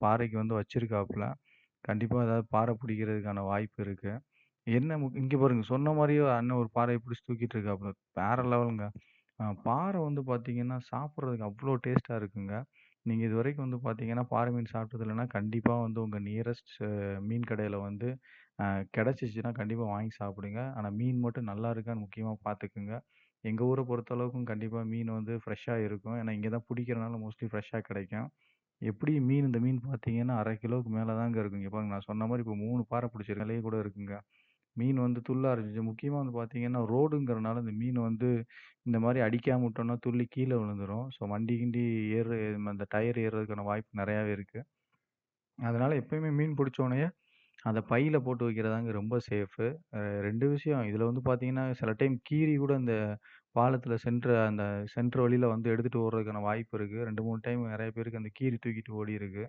பாறைக்கு வந்து வச்சிருக்காப்புல. கண்டிப்பா ஏதாவது பாறை பிடிக்கிறதுக்கான வாய்ப்பு இருக்கு. என்ன இங்க பாருங்க சொன்ன மாரியே அண்ணன் ஒரு பாறைய பிடிச்சு தூக்கிட்டு இருக்காப்புல. வேற லெவலுங்க. பாறை வந்து பார்த்தீங்கன்னா, சாப்பிடுறதுக்கு அவ்ளோ டேஸ்ட்டா இருக்குங்க. நீங்க இதுவரைக்கும் வந்து பார்த்தீங்கன்னா, பாறை மீன் சாப்பிட்டது இல்லன்னா, கண்டிப்பா வந்து உங்க நியரஸ்ட் மீன் கடையில வந்து அ கிடைச்சிச்சுன்னா கண்டிப்பா வாங்கி சாப்பிடுங்க. ஆனா மீன் மட்டும் நல்லா இருக்கான்னு முக்கியமா பார்த்துக்குங்க. எங்க ஊர பொறுத்தளவுக்கும் கண்டிப்பா மீன் வந்து ஃப்ரெஷ்ஷா இருக்கும். ஏன்னா இங்க தான் பிடிக்கிறனால மோஸ்ட்லி ஃப்ரெஷ்ஷா கிடைக்கும். எப்படியும் இந்த மீன் பார்த்தீங்கன்னா, 1/2 கிலோவுக்கு மேல தாங்க இருக்கும். இங்க பாருங்க நான் சொன்ன மாரி இப்போ 3 பாறை பிடிச்சிருக்கேன். அதிலேயே கூட இருக்குங்க. மீன் வந்து துள்ள ஆரம்பிச்சுச்சு. முக்கியமா வந்து பார்த்தீங்கன்னா, ரோடுங்கிறனால இந்த மீன் வந்து இந்த மாரி அடிக்காம விட்டோம்னா துள்ளி கீழ விழுந்துரும். ஸோ வண்டி கிண்டி அந்த டயர் ஏறுறதுக்கான வாய்ப்பு நெறையாவே இருக்கு. அதனால எப்பயுமே மீன் புடிச்சோனயே அத பையில போட்டு வைக்கிறதாங்க ரொம்ப சேஃபு. 2 விஷயம். இதுல வந்து பார்த்தீங்கன்னா, சில டைம் கீரி கூட இந்த பாலத்துல அந்த சென்டர் வழியில வந்து எடுத்துட்டு ஓடுறதுக்கான வாய்ப்பு இருக்கு. 2, 3 டைம் நெறைய பேருக்கு அந்த கீரி தூக்கிட்டு ஓடியிருக்கு.